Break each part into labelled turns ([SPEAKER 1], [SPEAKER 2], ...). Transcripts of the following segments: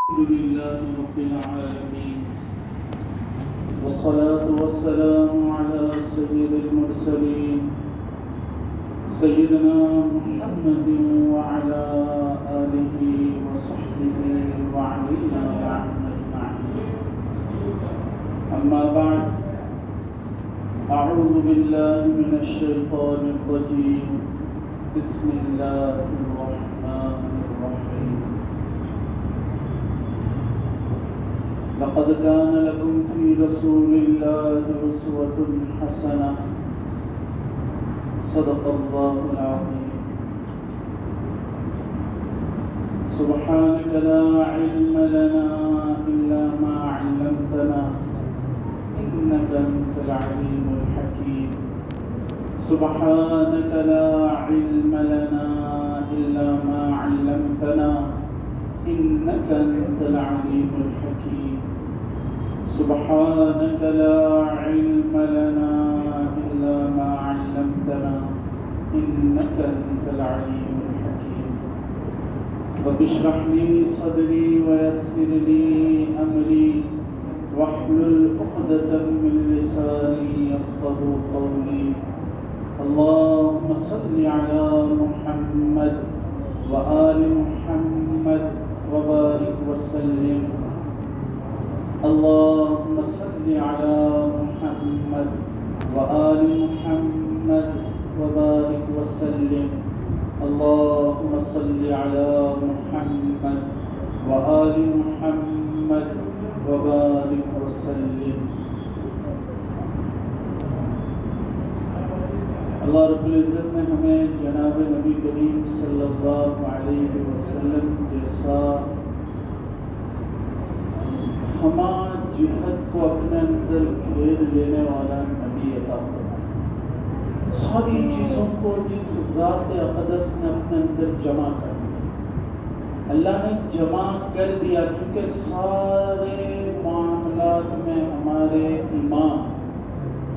[SPEAKER 1] الحمد لله رب العالمين، والصلاة والسلام على سيد المرسلين سيدنا محمد وعلى آله وصحبه وعلينا أجمعين. أما بعد، أعوذ بالله من الشيطان الرجيم. بسم الله الرحمن الرحيم. لقد كان لكم في رسول الله أسوة حسنة. صدق الله العظيم. سبحانك لا علم لنا إلا ما علمتنا إنك أنت العليم الحكيم. سبحانك لا علم لنا إلا ما علمتنا إنك أنت العليم الحكيم. سبحانك لا علم لنا إلا ما علمتنا إنك أنت العليم الحكيم. رب اشرح لي صدري ويسر لي أمري واحلل عقدة من لساني يفقهوا قولي. اللهم صل على محمد وآل محمد وبارك وسلم. اللهم صل على محمد وآل محمد وبارك وسلم. اللهم صل على محمد وآل محمد وبارك وسلم. اللہ رب العزت نے ہمیں جناب نبی کریم صلی اللہ علیہ وسلم جیسا ہما جہد کو اپنے اندر گھیر لینے والا نبی عطا فرمایا. ساری چیزوں کو جس ذات اقدس نے اپنے اندر جمع کر دیا، اللہ نے جمع کر دیا، کیونکہ سارے معاملات میں ہمارے امام،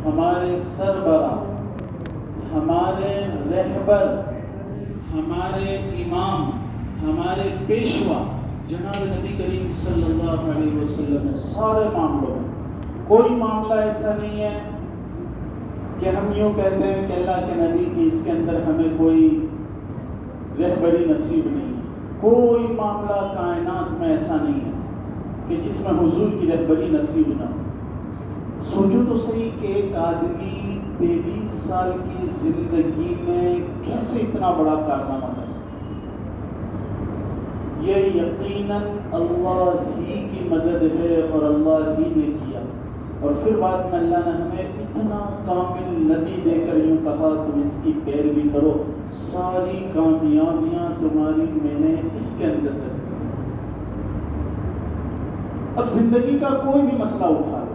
[SPEAKER 1] ہمارے سربراہ، ہمارے رہبر، ہمارے امام، ہمارے پیشوا جناب نبی کریم صلی اللہ علیہ وسلم ہے. سارے معاملوں میں کوئی معاملہ ایسا نہیں ہے کہ ہم یوں کہتے ہیں کہ اللہ کے نبی کی اس کے اندر ہمیں کوئی رہبری نصیب نہیں ہے. کوئی معاملہ کائنات میں ایسا نہیں ہے کہ جس میں حضور کی رہبری نصیب نہ ہو. سوچو تو صحیح کہ ایک آدمی 23 سال کی زندگی میں کیسے اتنا بڑا کارنامہ کر سکتا ہے. یہ یقیناً اللہ ہی کی مدد ہے اور اللہ ہی نے کیا. اور پھر بعد میں اللہ نے ہمیں اتنا کامل نبی دے کر یوں کہا تم اس کی پیروی کرو، ساری کامیابیاں تمہاری میں نے اس کے اندر رکھ دی. اب زندگی کا کوئی بھی مسئلہ اٹھا لو،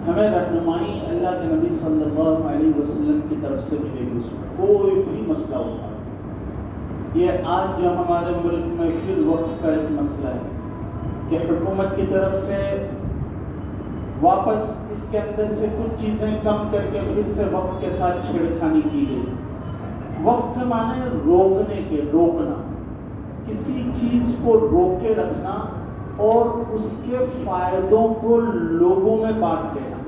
[SPEAKER 1] ہمیں رہنمائی اللہ کے نبی صلی اللہ علیہ وسلم کی طرف سے ملے گی. اس میں کوئی بھی مسئلہ اٹھا لو. یہ آج جو ہمارے ملک میں پھر وقف کا ایک مسئلہ ہے کہ حکومت کی طرف سے واپس اس کے اندر سے کچھ چیزیں کم کر کے پھر سے وقف کے ساتھ چھیڑخانی کی گئی. وقف کے معنی روکنے کے، روکنا، کسی چیز کو روک کے رکھنا اور اس کے فائدوں کو لوگوں میں بانٹ دینا.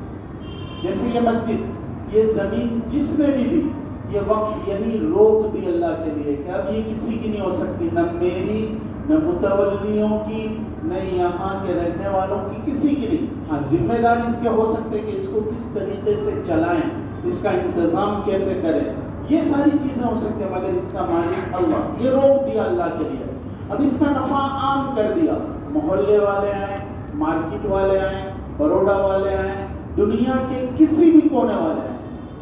[SPEAKER 1] جیسے یہ مسجد، یہ زمین جس نے بھی دی، یہ وقف یعنی روک دی اللہ کے لیے کہ اب یہ کسی کی نہیں ہو سکتی، نہ میری، نہ متولیوں کی، نہ یہاں کے رہنے والوں کی، کسی کی نہیں. ہاں ذمہ داری اس کے ہو سکتے کہ اس کو کس طریقے سے چلائیں، اس کا انتظام کیسے کریں، یہ ساری چیزیں ہو سکتی ہیں، مگر اس کا مالک اللہ. یہ روک دیا اللہ کے لیے. اب اس کا نفع عام کر دیا. محلے والے آئیں، مارکیٹ والے آئیں، بروڈا والے آئیں، دنیا کے کسی بھی کونے والے آئیں،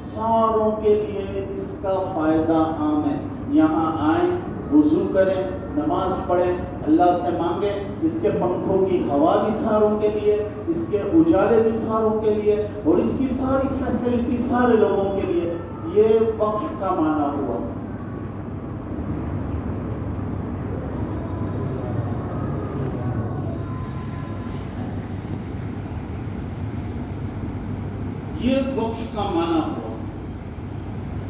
[SPEAKER 1] ساروں کے لیے اس کا فائدہ عام ہے. یہاں آئیں، وضو کریں، نماز پڑھیں، اللہ سے مانگیں. اس کے پنکھوں کی ہوا بھی ساروں کے لیے، اس کے اجالے بھی ساروں کے لیے، اور اس کی ساری فیسلٹی سارے لوگوں کے لیے. یہ وقف کا معنی ہوا. یہ وقف کا معنی ہوا.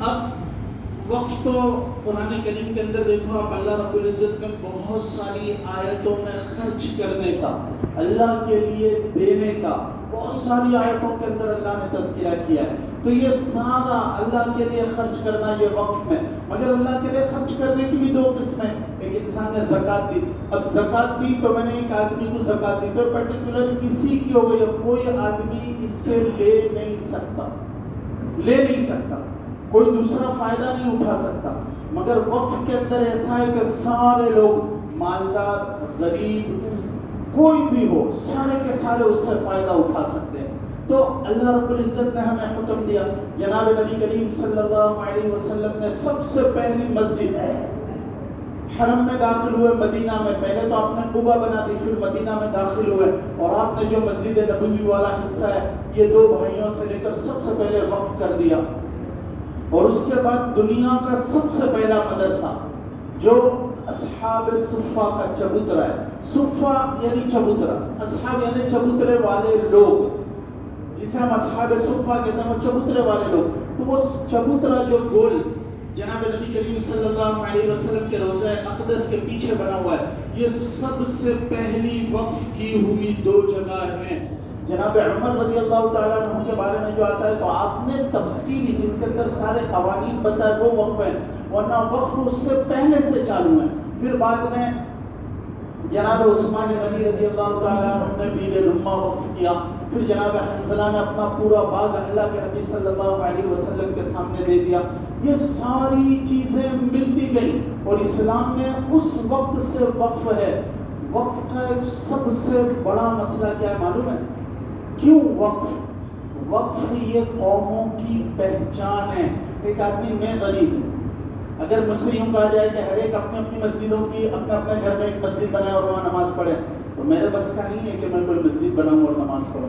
[SPEAKER 1] اب وقت تو قرآن کریم کے اندر دیکھو آپ اللہ رب العزت نے بہت ساری آیتوں میں خرچ کرنے کا، اللہ کے لیے دینے کا بہت ساری آیتوں کے اندر اللہ نے تذکرہ کیا ہے. تو یہ سارا اللہ کے لیے خرچ کرنا یہ وقف میں. مگر اللہ کے لیے خرچ کرنے کی بھی دو قسمیں. ایک انسان نے زکوٰۃ دی، اب زکوٰۃ دی تو میں نے ایک آدمی کو زکوٰۃ دی تو پرٹیکولر کسی کی ہو گئی، اب کوئی آدمی اس سے لے نہیں سکتا، کوئی دوسرا فائدہ نہیں اٹھا سکتا. مگر وقف کے اندر ایسا ہے کہ سارے لوگ، مالدار، غریب، کوئی بھی ہو، سارے کے سارے اس سے فائدہ اٹھا سکتے ہیں. تو اللہ رب العزت نے ہمیں حکم دیا. جناب نبی کریم صلی اللہ علیہ وسلم نے سب سے پہلی مسجد حرم میں داخل ہوئے مدینہ میں. پہلے تو آپ نے قباء بنا دی، پھر مدینہ میں داخل ہوئے، اور آپ نے جو مسجد نبوی والا حصہ ہے یہ دو بھائیوں سے لے کر سب سے پہلے وقف کر دیا. اور اس کے بعد دنیا کا سب سے پہلا مدرسہ جو اصحاب صفہ کا چبوترا ہے. صفہ یعنی چبوترا، اصحاب یعنی چبوترے والے لوگ، جسے ہم اصحاب صفہ کہتے ہیں، وہ چبوترے والے لوگ. تو وہ چبوترا جو گول جناب نبی کریم صلی اللہ علیہ وسلم کے روضہ اقدس کے پیچھے بنا ہوا ہے، یہ سب سے پہلی وقف کی ہوئی دو جگہ ہیں. جناب عمر رضی اللہ تعالیٰ عنہ کے بارے میں جو آتا ہے تو آپ نے تفصیلی جس کے اندر سارے قوانین بتائے وہ وقف ہے، ورنہ وقف اس سے پہلے سے چالو ہے. پھر بعد میں جناب عثمان غنی رضی اللہ تعالیٰ عنہ نے بیل رما وقف کیا. پھر جناب حنظلہ نے اپنا پورا باغ اللہ کے نبی صلی اللہ علیہ وسلم کے سامنے دے دیا. یہ ساری چیزیں ملتی گئیں اور اسلام میں اس وقت سے وقف ہے. وقف کا ایک سب سے بڑا مسئلہ کیا ہے معلوم ہے؟ کیوں وقف؟ وقف یہ قوموں کی پہچان ہے. ایک آدمی میں غریب ہوں، اگر مجھ سے یوں کہا جائے کہ ہر ایک اپنی اپنی مسجدوں کی اپنے اپنے گھر میں ایک مسجد بنائے اور وہاں نماز پڑھے، تو میرے بس کا نہیں ہے کہ میں کوئی مسجد بناؤں اور نماز پڑھوں.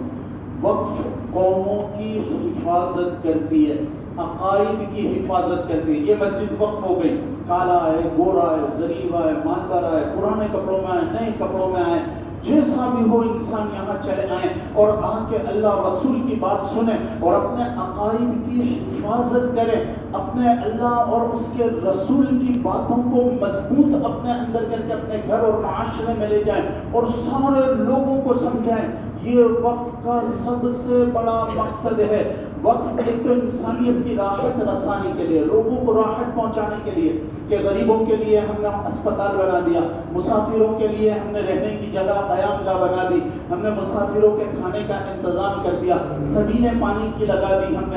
[SPEAKER 1] وقف قوموں کی حفاظت کرتی ہے، عقائد کی حفاظت کرتی ہے. یہ مسجد وقف ہو گئی، کالا ہے، گورا ہے، غریب ہے، مالدار ہے، پرانے کپڑوں میں آئے، نئے کپڑوں میں آئے، جیسا بھی ہو انسان یہاں چلے آئیں اور آ کے اللہ رسول کی بات سنیں اور اپنے عقائد کی حفاظت کریں، اپنے اللہ اور اس کے رسول کی باتوں کو مضبوط اپنے اندر کر کے اپنے گھر اور معاشرے میں لے جائیں اور سارے لوگوں کو سمجھائیں. یہ وقف کا سب سے بڑا مقصد ہے. وقف ایک تو انسانیت کی راحت رسانی کے لیے، لوگوں کو راحت پہنچانے کے لیے، کہ غریبوں کے لیے ہم نے اسپتال بنا دیا، مسافروں کے لیے ہم نے رہنے کی جگہ قیام گاہ بنا دی، ہم نے مسافروں کے کھانے کا انتظام کر دیا، زمینیں پانی کی لگا دی، ہم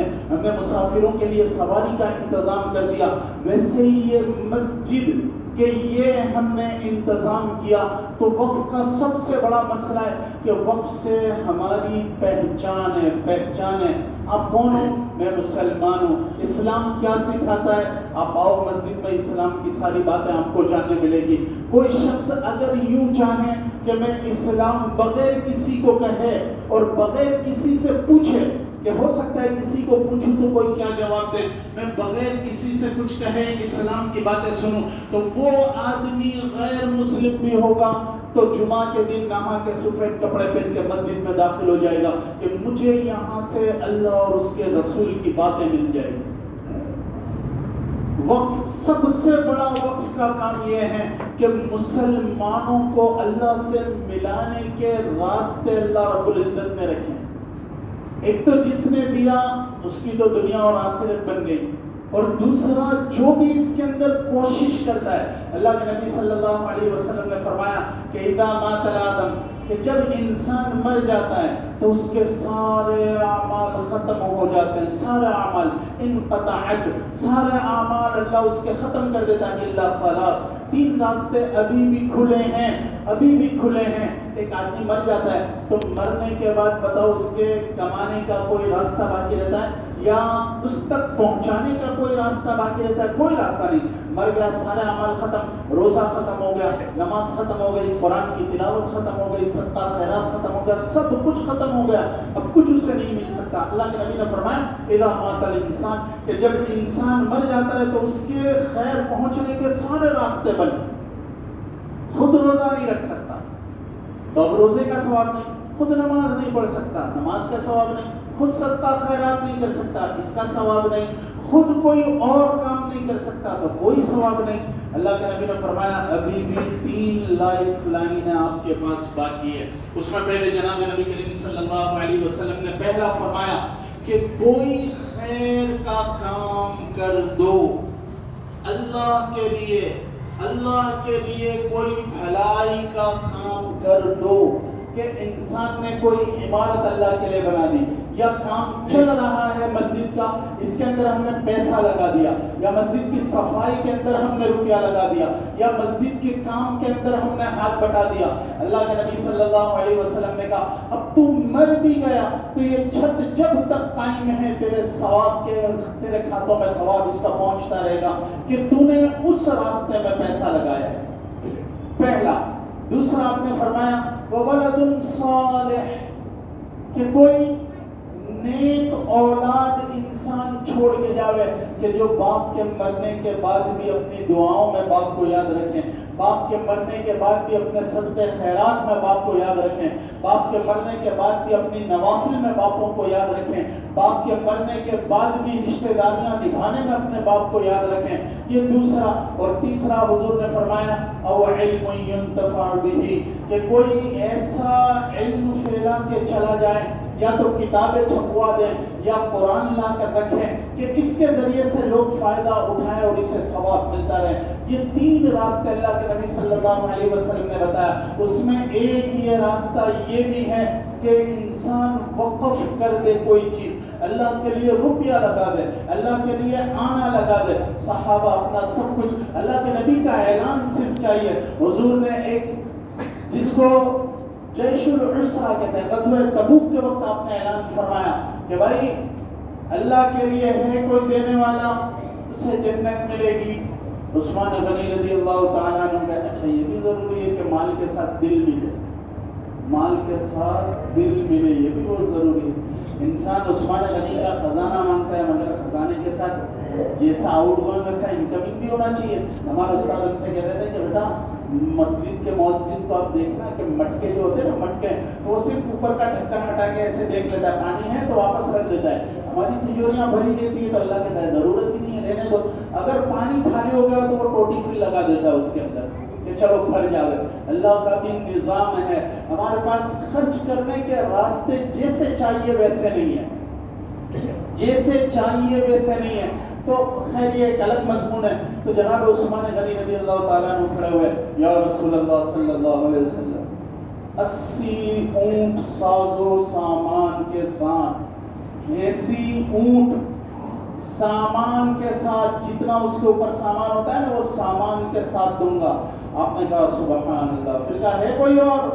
[SPEAKER 1] نے مسافروں کے لیے سواری کا انتظام کر دیا. ویسے ہی یہ مسجد کہ یہ ہم نے انتظام کیا. تو وقف کا سب سے بڑا مسئلہ ہے کہ وقف سے ہماری پہچان ہے. آپ کون ہو؟ میں مسلمان ہوں. اسلام کیا سکھاتا ہے؟ آپ آؤ مسجد میں، اسلام کی ساری باتیں آپ کو جاننے ملے گی. کوئی شخص اگر یوں چاہے کہ میں اسلام بغیر کسی کو کہے اور بغیر کسی سے پوچھے، کہ ہو سکتا ہے کسی کو پوچھوں تو کوئی کیا جواب دے، میں بغیر کسی سے کچھ کہے اسلام کی باتیں سنوں، تو وہ آدمی غیر مسلم بھی ہوگا تو جمعہ کے دن نہا کے سفید کپڑے پہن کے مسجد میں داخل ہو جائے گا کہ مجھے یہاں سے اللہ اور اس کے رسول کی باتیں مل جائے گی. وقف سب سے بڑا وقف کا کام یہ ہے کہ مسلمانوں کو اللہ سے ملانے کے راستے اللہ رب العزت میں رکھیں. ایک تو جس نے دیا اس کی تو دنیا اور آخرت بن گئی، اور دوسرا جو بھی اس کے اندر کوشش کرتا ہے. اللہ کے نبی صلی اللہ علیہ وسلم نے فرمایا کہ اذا مات الآدم، کہ جب انسان مر جاتا ہے تو اس کے سارے اعمال ختم ہو جاتے ہیں، سارے اعمال انقطعت، سارے اعمال اللہ اس کے ختم کر دیتا ہے. الا خلاص، تین راستے ابھی بھی کھلے ہیں. ایک آدمی مر جاتا ہے تو مرنے کے بعد بتاؤ اس کے کمانے کا کوئی راستہ باقی رہتا ہے یا اس تک پہنچانے کا کوئی راستہ باقی رہتا ہے؟ کوئی راستہ نہیں. مر گیا، سارے اعمال ختم، روزہ ختم ہو گیا، نماز ختم ہو گئی، قرآن کی تلاوت ختم ہو گئی، صدقہ خیرات ختم ہو گیا، سب کچھ ختم ہو گیا، اب کچھ اسے نہیں مل سکتا. اللہ کے نبی نے فرمایا اذا مات الانسان، کہ جب انسان مر جاتا ہے تو اس کے خیر پہنچنے کے سارے راستے بند. خود روزہ نہیں رکھ سکتا تو اب روزے کا ثواب نہیں، خود نماز نہیں پڑھ سکتا، نماز کا ثواب نہیں، خود صدقہ خیرات نہیں کر سکتا، اس کا ثواب نہیں، خود کوئی اور کام نہیں کر سکتا تو کوئی ثواب نہیں۔ اللہ کے نبی نے فرمایا ابھی بھی 3 لائف لائن آپ کے پاس باقی ہے۔ اس میں پہلے جناب نبی کریم صلی اللہ علیہ وسلم نے پہلا فرمایا کہ کوئی خیر کا کام کر دو اللہ کے لیے کوئی بھلائی کا کام کر دو، کہ انسان نے کوئی عمارت اللہ کے لیے بنا دی، یا کام چل رہا ہے مسجد کا، اس کے اندر ہم نے پیسہ لگا دیا، یا مسجد کی صفائی کے اندر ہم نے روپیہ لگا دیا، یا مسجد کے کام کے اندر ہم نے ہاتھ بٹا دیا۔ اللہ کے نبی صلی اللہ علیہ وسلم نے کہا اب تو مر بھی گیا تو یہ چھت جب تک قائم ہے تیرے کھاتوں میں ثواب اس کا پہنچتا رہے گا کہ تو نے اس راستے میں پیسہ لگایا ہے، پہلا۔ دوسرا آپ نے فرمایا وَوَلَدٌ صَالِحٌ، کہ کوئی نیک اولاد انسان چھوڑ کے جاوے کہ جو باپ کے مرنے کے بعد بھی اپنی دعاؤں میں باپ کو یاد رکھیں، باپ کے مرنے کے بعد بھی اپنے صدقے خیرات میں باپ کو یاد رکھیں، باپ کے مرنے کے بعد بھی اپنی نوافل میں باپوں کو یاد رکھیں، باپ کے مرنے کے بعد بھی رشتہ داریاں نبھانے میں اپنے باپ کو یاد رکھیں، یہ دوسرا۔ اور تیسرا حضور نے فرمایا او علم ينتفع به، کہ کوئی ایسا علم پھیلا کے چلا جائے، یا تو کتابیں چھپوا دیں یا قرآن لا کر رکھیں کہ اس کے ذریعے سے لوگ فائدہ اٹھائیں اور اسے ثواب ملتا رہے۔ یہ 3 راستے اللہ کے نبی صلی اللہ علیہ وسلم نے بتایا، اس میں ایک یہ راستہ یہ بھی ہے کہ انسان وقف کر دے کوئی چیز، اللہ کے لیے روپیہ لگا دے، اللہ کے لیے آنا لگا دے۔ صحابہ اپنا سب کچھ، اللہ کے نبی کا اعلان صرف چاہیے۔ حضور نے ایک جس کو جیش العسرہ کہتے ہیں، غزوہ تبوک کے وقت آپ نے اعلان فرمایا کہ بھائی اللہ کے لیے ہے کوئی دینے والا اسے جنت ملے گی۔ عثمان غنی رضی اللہ تعالیٰ عنہ کہتے ہیں اچھا یہ بھی ضروری ہے کہ مال کے ساتھ دل ملے، مال کے ساتھ دل ملے، یہ بھی بہت ضروری ہے۔ انسان عثمان غنی کا خزانہ مانگتا ہے مگر خزانے کے ساتھ جیسا آؤٹ گوئنگ ویسا انکمنگ بھی ہونا چاہیے۔ ہمارے استاد ان سے کہتے تھے کہ بیٹا مسجد کے مؤذن کو آپ دیکھنا کہ مٹکے جو ہوتے ہیں نا مٹکے، وہ صرف اوپر کا ڈھکن ہٹا کے ایسے دیکھ لیتا ہے، پانی ہے تو واپس رکھ دیتا ہے۔ ہماری تجوریاں بھری دیتی ہے تو اللہ کہتا ہے ضرورت ہی نہیں ہے رہنے دو، اگر پانی خالی ہو گیا تو وہ ٹوٹی پھر لگا دیتا ہے اس کے اندر کہ چلو بھر جاوے۔ اللہ کا بھی نظام ہے، ہمارے پاس خرچ کرنے کے راستے جیسے چاہیے ویسے نہیں ہے، جیسے چاہیے ویسے نہیں ہے۔ تو خیر یہ ایک الگ مضمون ہے۔ تو جناب عثمان غنی رضی اللہ تعالیٰ عنہ کھڑے ہوئے، یا رسول اللہ صلی اللہ علیہ وسلم 80 اونٹ ساز و سامان کے ساتھ، ایسی اونٹ سامان کے ساتھ جتنا اس کے اوپر سامان ہوتا ہے نا وہ سامان کے ساتھ دوں گا۔ آپ نے کہا سبحان اللہ، پھر کہا ہے کوئی اور،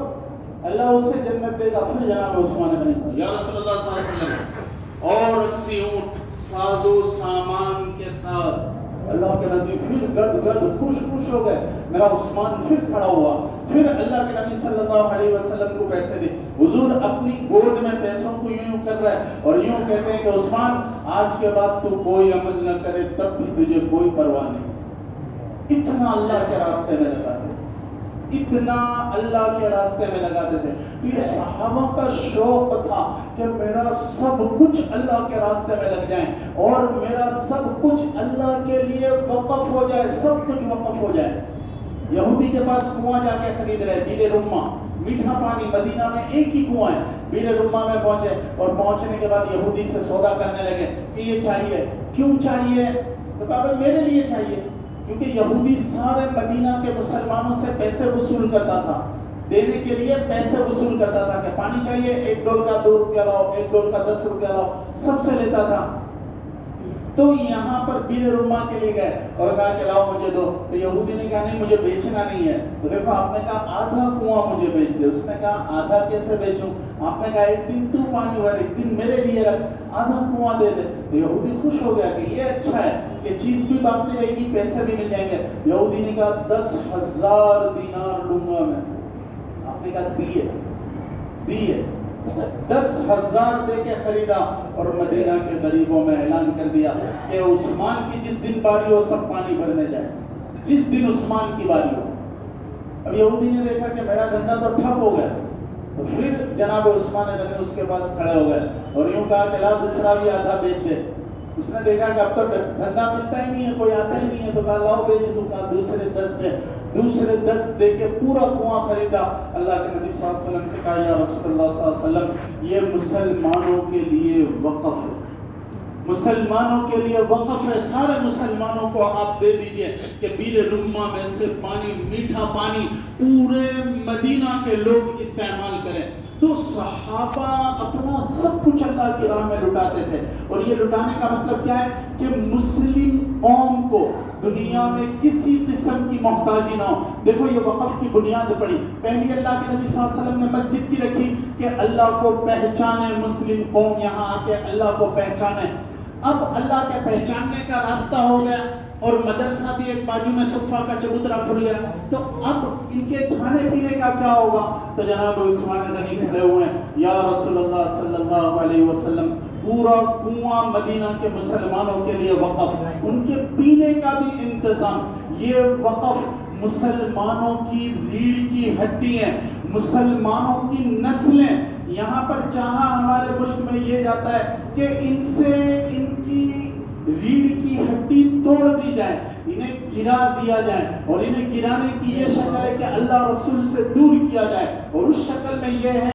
[SPEAKER 1] اللہ اسے جنت دے گا۔ پھر جناب عثمان غنی کہا یا رسول اللہ صلی اللہ علیہ وسلم اور 80 اونٹ ساز و سامان کے ساتھ۔ اللہ کے نبی پھر گد خوش ہو گئے۔ میرا عثمان پھر کھڑا ہوا، پھر اللہ کے نبی صلی اللہ علیہ وسلم کو پیسے دے۔ حضور اپنی گود میں پیسوں کو یوں کر رہا ہے اور یوں کہتے ہیں کہ عثمان آج کے بعد تو کوئی عمل نہ کرے تب بھی تجھے کوئی پرواہ نہیں۔ اتنا اللہ کے راستے میں لگا دے، اتنا اللہ کے راستے میں لگاتے تھے۔ تو یہ صحابہ کا شوق تھا کہ میرا سب کچھ اللہ کے راستے میں لگ جائیں اور میرا سب کچھ اللہ کے لیے وقف ہو جائے، سب کچھ وقف ہو جائے۔ یہودی کے پاس کنواں جا کے خرید رہے، بیر رما، میٹھا پانی، مدینہ میں ایک ہی کنواں ہے۔ بیر رما میں پہنچے اور پہنچنے کے بعد یہودی سے سودا کرنے لگے کہ یہ چاہیے، کیوں چاہیے؟ تو کہا بھائی میرے لیے چاہیے، کیونکہ یہودی سارے مدینہ کے مسلمانوں سے پیسے وصول کرتا تھا، دینے کے لیے پیسے وصول کرتا تھا کہ پانی چاہیے 1 ڈول کا 2 روپیہ لاؤ، 1 ڈول کا 10 روپیہ لاؤ، سب سے لیتا تھا۔ تو یہاں پر بیر رما کے لیے گئے اور کہا کہ لاؤ مجھے دو۔ تو یہودی نے کہا نہیں مجھے بیچنا نہیں ہے۔ تو دیکھو آپ نے کہا آدھا کنواں مجھے بیچ دے، اس نے کہا آدھا کیسے بیچوں؟ آپ نے کہا 1 دن تو پانی بھر، 1 دن میرے لیے رکھ، آدھا کنواں دے دے۔ تو یہودی خوش ہو گیا کہ یہ اچھا ہے کہ چیز بھی باقی رہے گی، پیسے بھی مل جائیں گے۔ یہودی نے کہا 10,000 دینار لوں گا میں۔ آپ نے کہا دیے 10,000 دے کے خریدا اور مدینہ کے غریبوں میں اعلان کر دیا کہ عثمان کی جس دن باری ہو سب پانی بھرنے جائے، جس دن عثمان کی باری ہو۔ اب یہودی نے دیکھا کہ میرا دھندا تو ٹھپ ہو گیا، تو پھر جناب عثمان غنی اس کے پاس کھڑے ہو گئے اور یوں کہا کہ لا دوسرا بھی آدھا بیچ دے۔ اس نے دیکھا کہ اب تو دھندا ملتا ہی نہیں ہے، کوئی آتا ہی نہیں ہے، تو کہا لاؤ بیچ دوں، کہا دوسرے 10 دے، دوسرے 10 دے کے پورا کنواں خریدا۔ اللہ کے نبی صلی اللہ علیہ وسلم سے کہا یا رسول اللہ صلی اللہ علیہ وسلم یہ مسلمانوں کے لیے وقف ہے، مسلمانوں کے لیے وقف ہے، سارے مسلمانوں کو آپ دے دیجئے کہ بیل رما میں سے پانی، میٹھا پانی پورے مدینہ کے لوگ استعمال کریں۔ تو صحابہ اپنا سب کچھ اللہ کی راہ میں لٹاتے تھے، اور یہ لٹانے کا مطلب کیا ہے کہ مسلم قوم کو دنیا میں کسی قسم کی محتاجی نہ ہو۔ دیکھو یہ وقف کی بنیاد پڑی، پہلی اللہ کے نبی صلی اللہ علیہ وسلم نے مسجد کی رکھی کہ اللہ کو پہچانے مسلم قوم، یہاں آ کے اللہ کو پہچانے۔ اب اللہ کے پہچاننے کا راستہ ہو گیا، اور مدرسہ بھی ایک بازو میں صفہ کا چبوترا کھل گیا، تو اب ان کے کھانے پینے کا کیا ہوگا؟ تو جناب عثمان غنی کھڑے ہوئے ہیں، یا رسول اللہ صلی اللہ علیہ وسلم پورا کنواں مدینہ کے مسلمانوں کے لیے وقف، ان کے پینے کا بھی انتظام۔ یہ وقف مسلمانوں کی ریڑھ کی ہڈی ہیں، مسلمانوں کی نسلیں۔ یہاں پر جہاں ہمارے ملک میں یہ جاتا ہے کہ ان سے ان کی ریڑھ کی ہڈی توڑ دی جائے، انہیں گرا دیا جائے، اور انہیں گرانے کی یہ شکل ہے کہ اللہ رسول سے دور کیا جائے، اور اس شکل میں یہ ہے